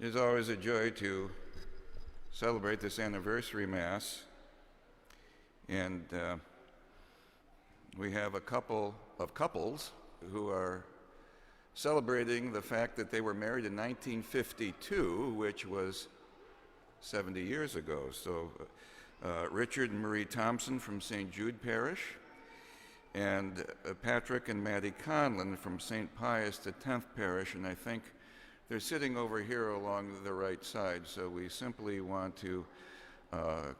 It is always a joy to celebrate this anniversary Mass, and we have a couple of couples who are celebrating the fact that they were married in 1952, which was 70 years ago. So Richard and Marie Thompson from St. Jude Parish, and Patrick and Maddie Conlon from St. Pius X Parish, and I think they're sitting over here along the right side, so we simply want to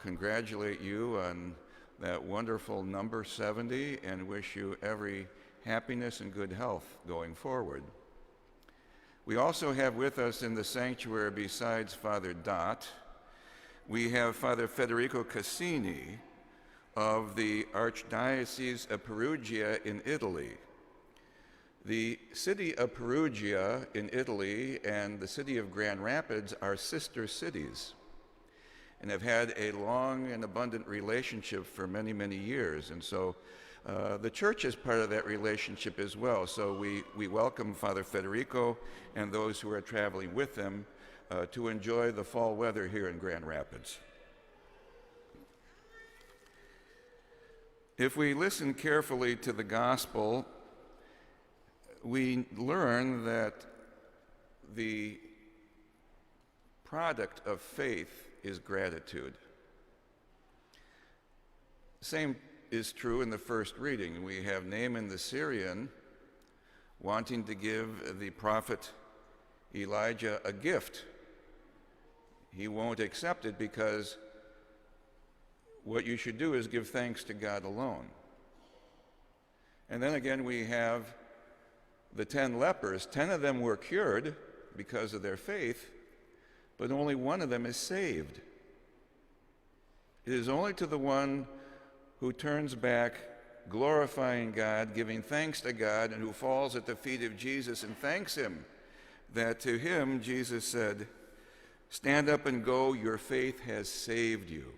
congratulate you on that wonderful number 70 and wish you every happiness and good health going forward. We also have with us in the sanctuary, besides Father Dot, we have Father Federico Cassini of the Archdiocese of Perugia in Italy. The city of Perugia in Italy and the city of Grand Rapids are sister cities and have had a long and abundant relationship for many, many years. And so the church is part of that relationship as well. So we welcome Father Federico and those who are traveling with him to enjoy the fall weather here in Grand Rapids. If we listen carefully to the gospel, we learn that the product of faith is gratitude. Same is true in the first reading. We have Naaman the Syrian wanting to give the prophet Elijah a gift. He won't accept it because what you should do is give thanks to God alone. And then again we have the 10 lepers. 10 of them were cured because of their faith, but only one of them is saved. It is only to the one who turns back, glorifying God, giving thanks to God, and who falls at the feet of Jesus and thanks him, that to him Jesus said, "Stand up and go, your faith has saved you."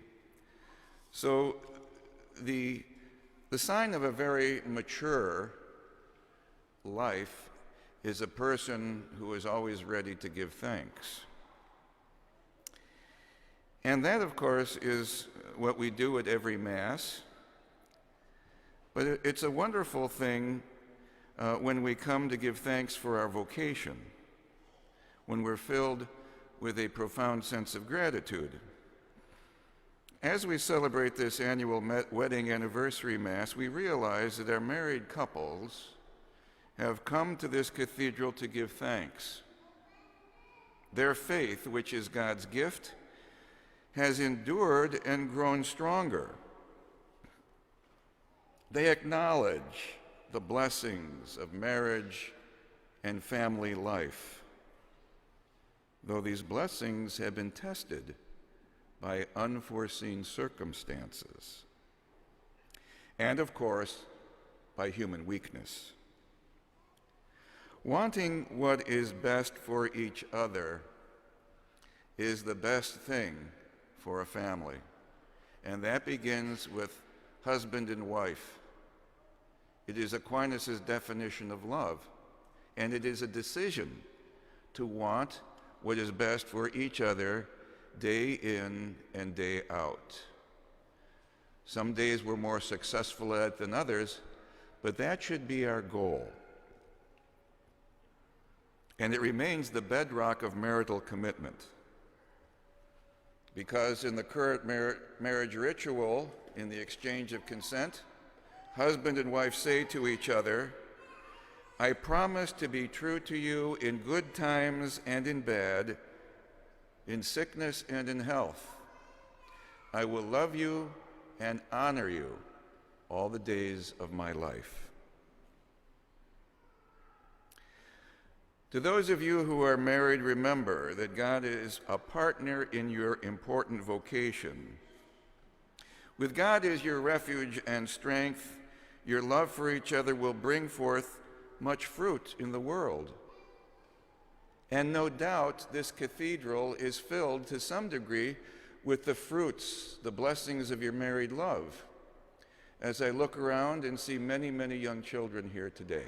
So the sign of a very mature life is a person who is always ready to give thanks. And that, of course, is what we do at every Mass. But it's a wonderful thing when we come to give thanks for our vocation, when we're filled with a profound sense of gratitude. As we celebrate this annual wedding anniversary Mass, we realize that our married couples have come to this cathedral to give thanks. Their faith, which is God's gift, has endured and grown stronger. They acknowledge the blessings of marriage and family life, though these blessings have been tested by unforeseen circumstances, and of course, by human weakness. Wanting what is best for each other is the best thing for a family, and that begins with husband and wife. It is Aquinas' definition of love, and it is a decision to want what is best for each other day in and day out. Some days we're more successful at it than others, but that should be our goal. And it remains the bedrock of marital commitment. Because in the current marriage ritual, in the exchange of consent, husband and wife say to each other, "I promise to be true to you in good times and in bad, in sickness and in health. I will love you and honor you all the days of my life." To those of you who are married, remember that God is a partner in your important vocation. With God as your refuge and strength, your love for each other will bring forth much fruit in the world. And no doubt this cathedral is filled to some degree with the fruits, the blessings of your married love, as I look around and see many, many young children here today.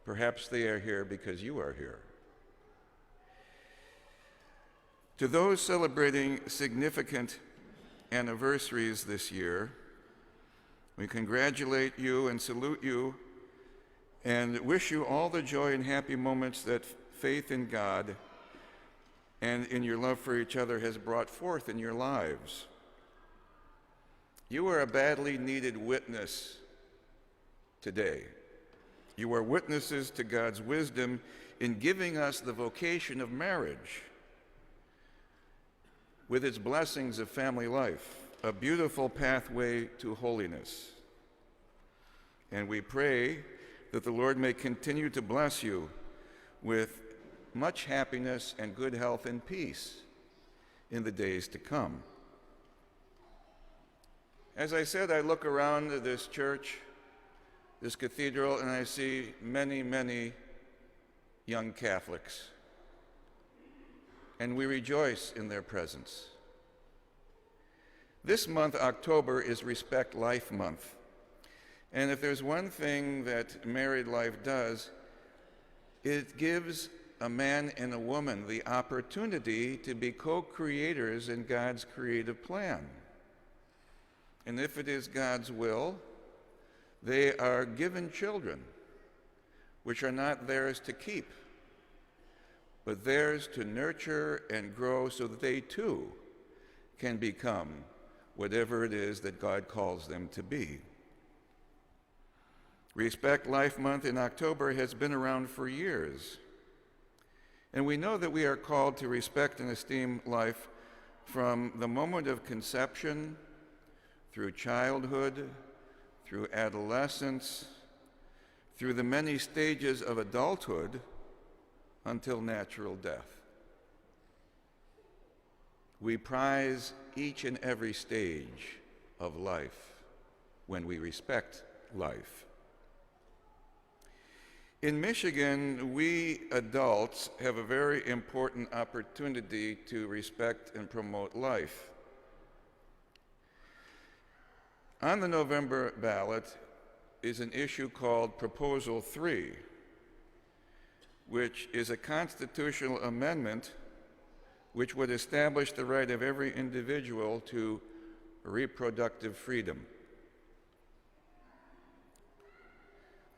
Perhaps they are here because you are here. To those celebrating significant anniversaries this year, we congratulate you and salute you and wish you all the joy and happy moments that faith in God and in your love for each other has brought forth in your lives. You are a badly needed witness today. You are witnesses to God's wisdom in giving us the vocation of marriage with its blessings of family life, a beautiful pathway to holiness. And we pray that the Lord may continue to bless you with much happiness and good health and peace in the days to come. As I said, I look around this church, this cathedral, and I see many, many young Catholics, and we rejoice in their presence. This month, October, is Respect Life Month, and if there's one thing that married life does, it gives a man and a woman the opportunity to be co-creators in God's creative plan. And if it is God's will, they are given children, which are not theirs to keep, but theirs to nurture and grow so that they too can become whatever it is that God calls them to be. Respect Life Month in October has been around for years, and we know that we are called to respect and esteem life from the moment of conception, through childhood, through adolescence, through the many stages of adulthood, until natural death. We prize each and every stage of life when we respect life. In Michigan, we adults have a very important opportunity to respect and promote life. On the November ballot is an issue called Proposal 3, which is a constitutional amendment which would establish the right of every individual to reproductive freedom.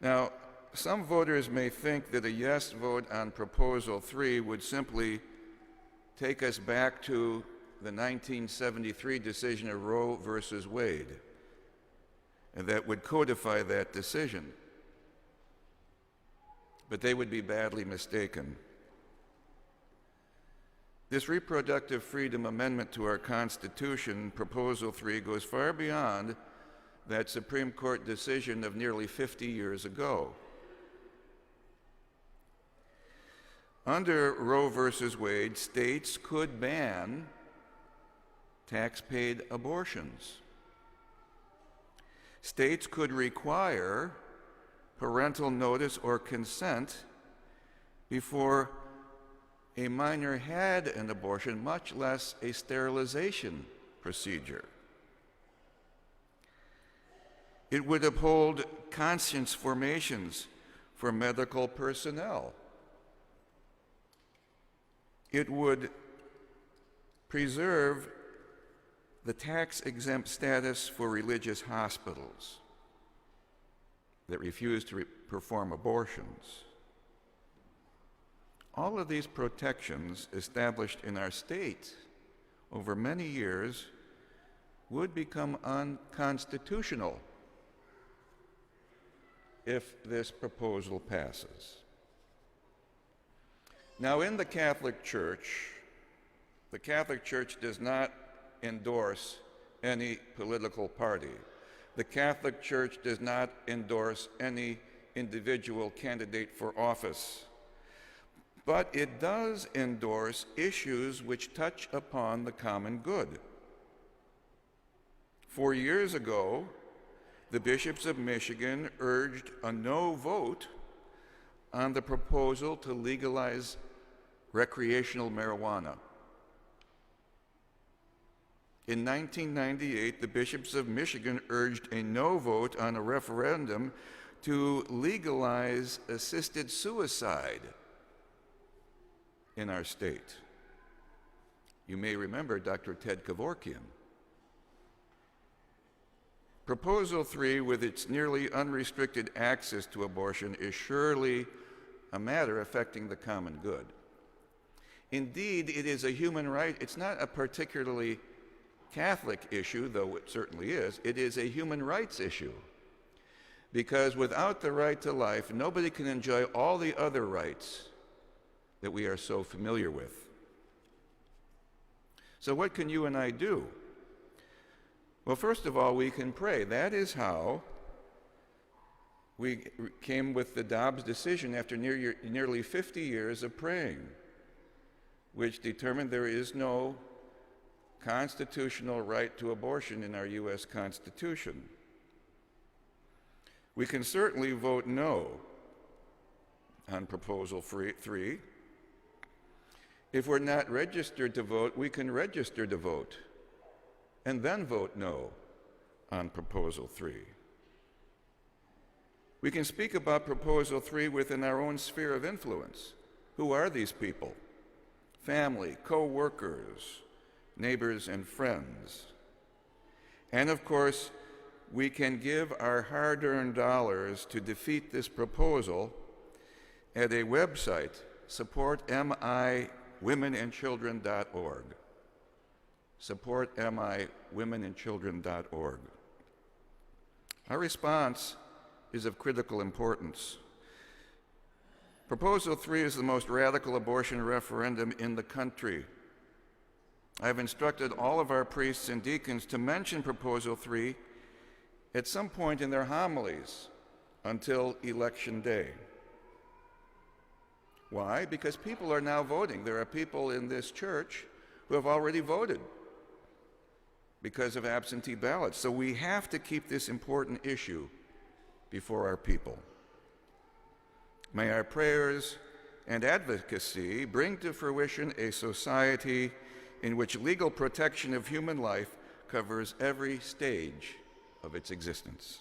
Now, some voters may think that a yes vote on Proposal 3 would simply take us back to the 1973 decision of Roe versus Wade, and that would codify that decision. But they would be badly mistaken. This reproductive freedom amendment to our Constitution, Proposal 3, goes far beyond that Supreme Court decision of nearly 50 years ago. Under Roe versus Wade, states could ban tax-paid abortions. States could require parental notice or consent before a minor had an abortion, much less a sterilization procedure. It would uphold conscience formations for medical personnel. It would preserve the tax-exempt status for religious hospitals that refuse to perform abortions. All of these protections established in our state over many years would become unconstitutional if this proposal passes. Now, in the Catholic Church does not endorse any political party. The Catholic Church does not endorse any individual candidate for office. But it does endorse issues which touch upon the common good. 4 years ago, the bishops of Michigan urged a no vote on the proposal to legalize recreational marijuana. In 1998, the bishops of Michigan urged a no vote on a referendum to legalize assisted suicide in our state. You may remember Dr. Ted Kevorkian. Proposal 3, with its nearly unrestricted access to abortion, is surely a matter affecting the common good. Indeed, it is a human right. It's not a particularly Catholic issue, though it certainly is. It is a human rights issue. Because without the right to life, nobody can enjoy all the other rights that we are so familiar with. So what can you and I do? Well, first of all, we can pray. That is how we came with the Dobbs decision after nearly 50 years of praying, which determined there is no constitutional right to abortion in our U.S. Constitution. We can certainly vote no on Proposal 3. If we're not registered to vote, we can register to vote and then vote no on Proposal 3. We can speak about Proposal 3 within our own sphere of influence. Who are these people? Family, co-workers, neighbors, and friends. And of course, we can give our hard-earned dollars to defeat this proposal at a website, supportmiwomenandchildren.org. supportmiwomenandchildren.org. Our response is of critical importance. Proposal 3 is the most radical abortion referendum in the country. I've instructed all of our priests and deacons to mention Proposal 3 at some point in their homilies until Election Day. Why? Because people are now voting. There are people in this church who have already voted because of absentee ballots. So we have to keep this important issue before our people. May our prayers and advocacy bring to fruition a society in which legal protection of human life covers every stage of its existence.